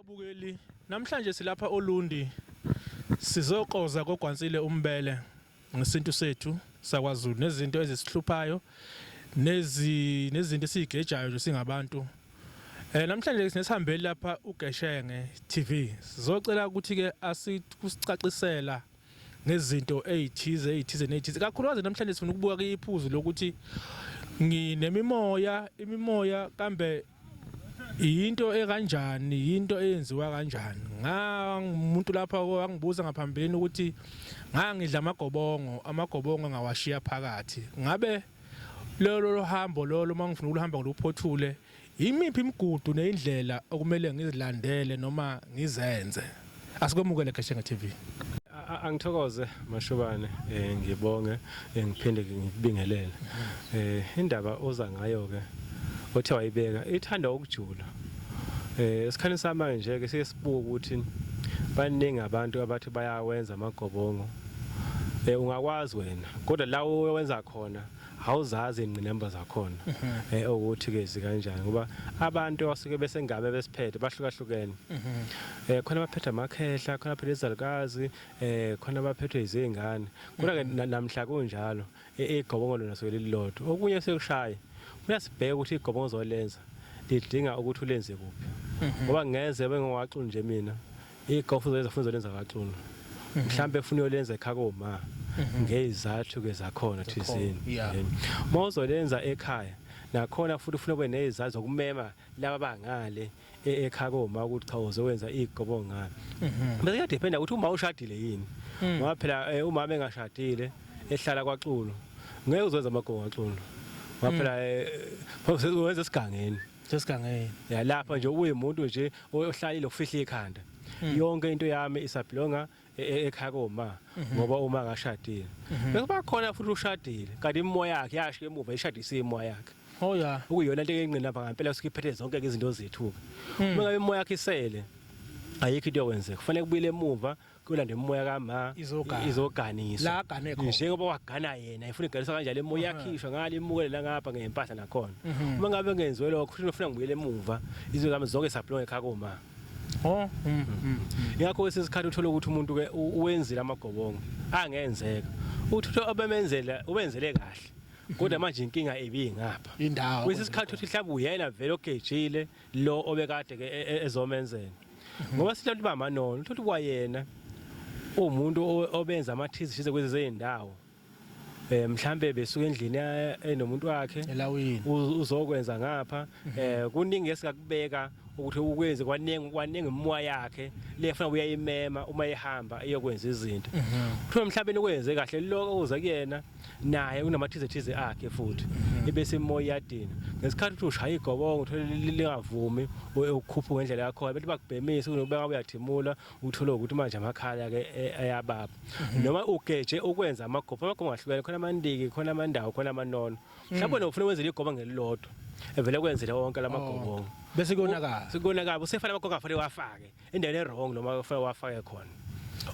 Babukeli namhlanje silapha Olundi sizoqoza koGwansile umbele ngesintu sethu sakwaZulu nezinto ezisihluphayo nezinto esigejayo nje singabantu. Namhlanje sinesihambeli lapha uGeshenge TV. Sizocela ukuthi ke asikusicacisela ngezinto ezithize kakhulukazi namhlanje sifuna ukubuka iphuzu lokuthi imimoya kambe into ekanjani into eyenziwa kanjani umuntu lapha wangibuza ngaphambilini ukuthi ngangidla amagobongo ngawashiya phakathi ngabe lolo hambo lolo mangifuna ukuhamba ngoluphothule imiphi imigudu neindlela okumele ngizilandele noma ngizenze asikwemukele Geshenge TV. Angithokoze Mashobane ngibonge ngiphinde ngibingelele indaba oza ngayo ke othe wayibeka ithanda ukujula esikhani samanje ke sesibuka ukuthi baningi abantu abathi bayawenza amagobongo ungakwazi wena kodwa la owenza khona awuzazi ingqinamba zakhona ukuthi ke zikanjani ngoba abantu abasuke besengabe besiphethe bahlukahlukene khona abaphethe amakhehla khona abaphethe izalukazi khona abaphethe izingane kodwa ke namhla kunjalo igobongo lona sokulilodwa okunye sekushaya uyasibheka ukuthi igobongo zolenza lidinga ukuthi ulenze kuphi ngoba ngeze bengiwaxulu nje mina igofu zoyenza lenza kaxulu mhlambe ufuna uyolenza ekhakoma ngezathu ke zakhona thizini mawuzolenza ekhaya nakhona futhi ufuna ube nezathu zokumema laba bangale ekhakoma ukuthi cha uzokwenza igobongo ngani bese kuyadependa ukuthi uma ushadile yini ngoba phela umama engashadile ehlala kwaXulu ngeke uzwenza amagobongo kaXulu ngoba phela wenza esigangeni ya lapha nje umuntu nje ohlalile ufihla ikhanda yonke into yami isabhlonga ekhakoma ngoba uma ngashadile bese bakhona futhi ushadile kanti imoya yakhe yashiya emuva ishadise imoya yakhe ukuyona into engqina lapha ngempela sikiphethe zonke izinto zethu uma ngabe imoya yakhe isele ayikho into yokwenzeka kufanele kubuyele emuva kulande imoya kama izoganiswa njengoba wagana yena ifuna iganisa kanjalo imoya yakhishwa ngale imukele la ngapha ngempahla nakhona uma ngabe ngenziwe lokho ufuna ngibuyele emuva izinto zami zonke sablonga ekhakoma yakho sesikhathi uthola ukuthi umuntu ke uwenzile amagobongo angenzeka uthi abemenzela ubenzele kahle kodwa manje inkinga ebingapha indawo kwesikhathi uthi mhlawumbe uyena vele ogejile lo obekade ke ezomenzela ngoba sihlala bamanono uthi kwayena umuntu obenza amathizifize kwezi zindawo mhlambe besuka endlini enomuntu wakhe elawini uzokwenza ngapha kuningi esikakubeka ukuthi ukwenze kwaningi imoya yakhe lefuna uyayimema uma ehamba iyokwenza izinto kuthiwa mhlawumbe ukwenze kahle lokho uza kuyena naye unamathize akhe futhi ibese imoya yadina ngesikhathi uthi ushaya igobongo uthola lingavumi ukukhupha ngendlela yakho bethi bakubhemisa unobeka uyathimula uthola ukuthi manje amakhala ke ayababa noma ugeje ukwenza amagobongo ngahlukene khona amandiki khona amandawo khona amanono mhlawumbe ufuna ukwenza igobongo ngelilodwa evele kwenzela wonke lamagobongo bese konakala usefana amagobongo afanele wafake endaweni wrong noma ufanele wafake khona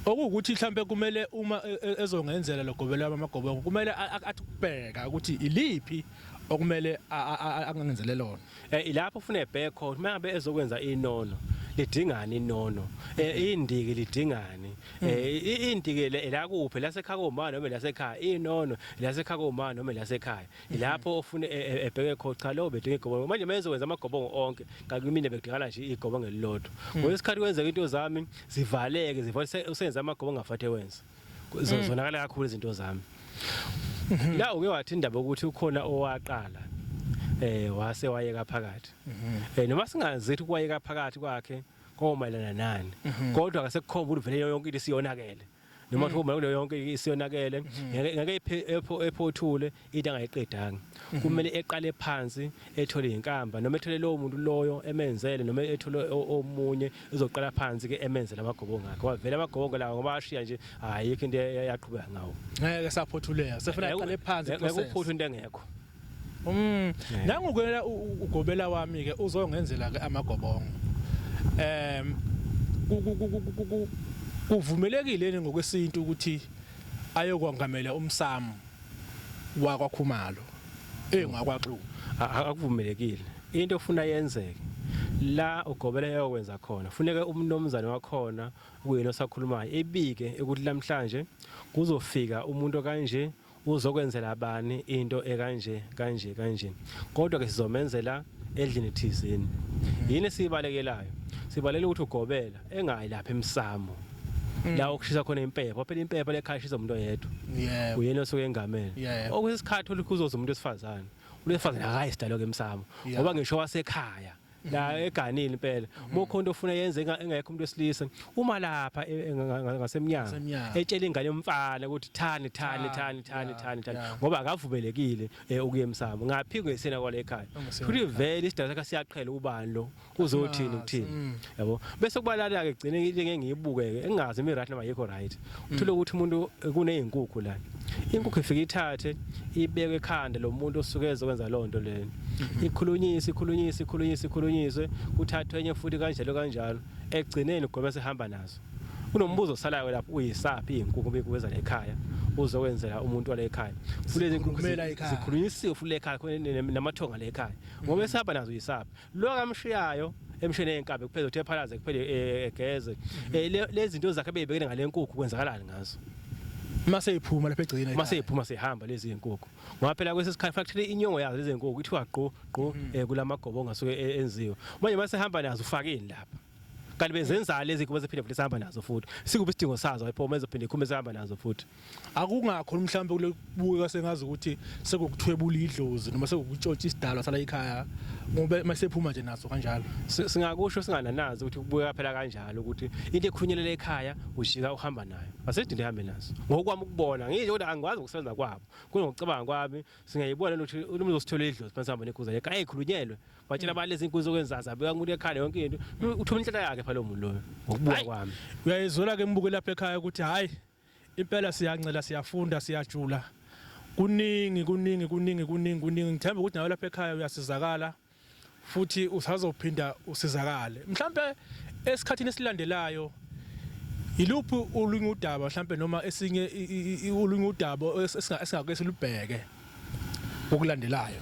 okuwukuthi mhlambe kumele uma ezongenzela logobela amagobongo kumele athi kubheka ukuthi iliphi okumele angenzele lona ilapho ufuna ebheke khona mangabe ezokwenza inono lidingani inono indiki lidingani indiki la kuphi lasekhakoma noma lasekhaya inono lasekhakoma noma lasekhaya ilapho ufuna ebheke khona cha lo bedinga igobongo manje menzokwenza amagobongo onke kakimine bekudingana nje igobongo elilodwa ngowesikhathi kwenzeka into zami zivaleke usenza amagobongo ngafathe wenza zonakala kakhulu izinto zami la uke wathi indaba ukuthi ukhona owaqala wase wayeka phakathi noma singazithi kwayeka phakathi kwakhe komayelana nani kodwa akasekukhomba ukuthi vele yonke into isiyonakele noma kuba kulo yonke isiyonakele ngeke ephothule into angayiqedanga kumele eqale phansi ethole inkamba noma ethole lo muntu loyo emenzele noma ethole omunye uzoqala phansi ke emenzele amagobongo akhe ngoba vele amagobongo lawo ngoba ashiya nje ayikho into yaqhubeka ngawo ngeke saphothuleka sefuna eqale phansi ngekuphuthu into engekho nangokwela ugobela wami ke uzongenzela ke amagobongo kuvumelekile ngokwesintu ukuthi ayokwangamela umsamo wakwaKhumalo engakwaXulu akuvumelekile into ofuna yenzeke la ugobela eyokwenza khona kufuneke umnomzane wakhona kuyena osakhulumayo ebike ukuthi namhlanje kuzofika umuntu kanje uzokwenzela abani into ekanje kanje kodwa ke sizomenzela endlini thizini yini sibalekelayo sibalela ukuthi ugobela engayi lapha emsamo la okushisa khona impepha phela impepha lekhashisa umuntu oyedwa uyena osuke engamele okwesikhathi ulikuzoza umuntu wesifazane ulesifazane akayisidalo ke emsamo ngoba ngisho wasekhaya la eganini impela mokhonto ufuna yenze engekho umuntu wesilisa uma lapha ngasemnyango etshela ingane yomfana ukuthi thani ngoba akavumelekile ukuye emsamo ngaphi kwesena kwale ekhaya futhi vele isidala sakhe siyaqhela ubani lo uzothini ukuthini yabo bese kubalala ke gcine into engiyibuke ke engazi imi right noma yikho right uthule ukuthi umuntu kunezinkukhu la inkukhu ifika ithathe ibeke ekhanda lo muntu osuke ezokwenza lonto lena ikhulunyiswe kuthathwe enye futhi kanjalo egcineni gobe sehamba nazo kunombuzo osalayo lapho uyisaphi izinkukhu bekuweza la ekhaya uzokwenzela umuntu wala ekhaya fulezi inkukhu zikhulunyisiwe futhi ekhaya khona namathonga la ekhaya ngoba esihamba nazo uyisaphi lo kamshiyayo emshene yenkabe kuphela uthi ephalaze kuphela egeze lezi zinto zakhe beyibekele ngale nkukhu kwenzakalani ngazo mase iphuma lapha egcina mase iphuma sehamba lezi zinkukhu ngoba phela kwesisikhathi factory inyongo yazo lezi zinkukhu ithiwa gqo kulamagobo ongasuke enziwe manje mase hamba nazo ufakeni lapha kanti bezenza lezi nkukhu beziphinde futhi sihamba nazo futhi sikuba isidingo sazo iphoma ezophinde ikhume sihamba nazo futhi akungakho mhlawumbe kulebuka sengazi ukuthi sekukuthwebula idlozi noma sekukutshotshisa isidalwa sala ekhaya ngoba masephuma nje nazo kanjalo singakusho singananazi ukuthi kubuka phela kanjalo ukuthi into ekhunyelele ekhaya ujika uhamba nayo asedinde ihambe nazo ngokwami ukubona ngisho ukuthi angikwazi ukusebenza kwabo kunocabanga kwami singayibona ukuthi umuntu uzosithola idlozi bese hamba nekhuza ekhaya ayikhulunyelwe batshela abantu lezi inkulu zokwenzaza abeka umuntu ekhaya yonke into uthola inhlala yakhe phela umuntu loyo ngokubuka kwami uyayizola ke imbuke lapha ekhaya ukuthi hayi impela siyancela siyafunda siyajula kuningi ngithemba ukuthi nawe lapha ekhaya uyasizakala futhi usazophinda usizakale mhlambe esikhathini esilandelayo iluphi ulungu udaba mhlambe noma esinye ulungu udaba esingake silubheke okulandelayo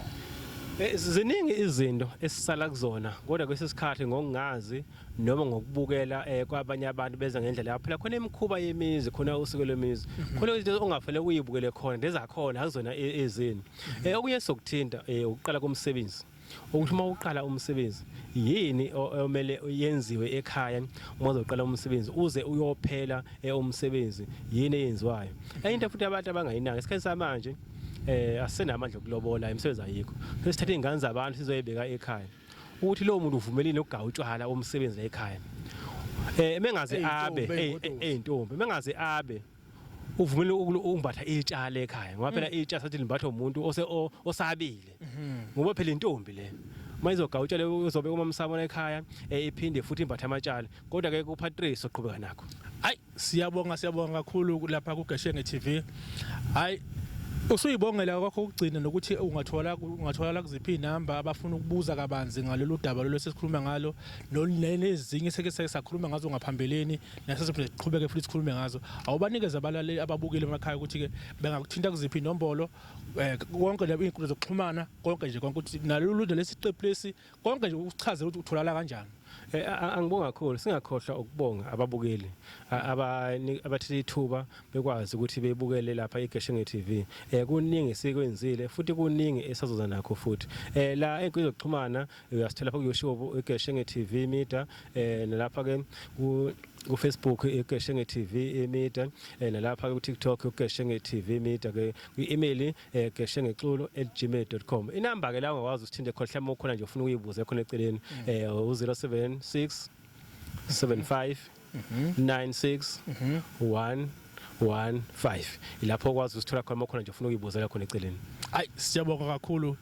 ziningi izinto esisala kuzona kodwa kwesisikhathi ngokungazi noma ngokubukela kwabanye abantu beza ngendlela yaphela khona emikhuba yemizi khona usuku lwemizi khona izinto ongafanele uyibukele khona ndezakhona akuzona ezini okunye sokuthinta ukuqala komsebenzi ukuthi uma uqala umsebenzi yini omele yenziwe ekhaya uma uzoqala umsebenzi uze uyophela umsebenzi yini eyenziwayo into futhi abantu abangayinanga isikhathi samanje asenamandla okulobola imisebenzi ayikho sesithatha izingane zabantu sizoyibeka ekhaya ukuthi lo muntu uvumelile ukugawa utshwala umsebenzi la ekhaya mengaze abe eintombi mengaze abe uvumile ukumbatha itshale ekhaya ngoba phela itshale sathi limbatha umuntu osabile ngoba phela intombi le mayizogawa utshale uzobe umamsamo ekhaya iphinde futhi imbatha amatshale kodwa ke kuPatrice oqhubeka nakho hayi siyabonga kakhulu lapha kuGeshenge TV hayi usuyibongela kwakho ukugcina nokuthi ungathola kuziphi inamba abafuna ukubuza kabanzi ngalolu daba lo sesikhuluma ngalo nezinye seke sakhuluma ngazo ngaphambeleni nasesiphinde siqhubeke futhi sikhulume ngazo awubanikeza abalaleli ababukile emakhaya ukuthi ke bengakuthinta kuziphi inombolo konke labo inkundla zokuxhumana konke nje konke ukuthi nalolu lesiqephu lesi konke nje uchaze ukuthi utholala kanjani angibonga kakhulu singakhohlwa ukubonga ababukeli abathethe ithuba bekwazi ukuthi bebukele lapha iGeshenge TV kuningi sikwenzile futhi kuningi esazoza nakho futhi la enkundla zokuxhumana uyasithola lapha kuYouTube iGeshenge TV media nalapha ke ku Facebook iGeshenge TV media nalapha ku TikTok iGeshenge TV media ke i-email geshengexulu@gmail.com inamba ke la ungakwazi usithinte khona mhlawumbe ukhona nje ufuna ukuyibuza khona eceleni u076 75 96 115 ilapho okwazi usithola khona khona nje ufuna ukuyibuzela khona eceleni hayi siyabonga kakhulu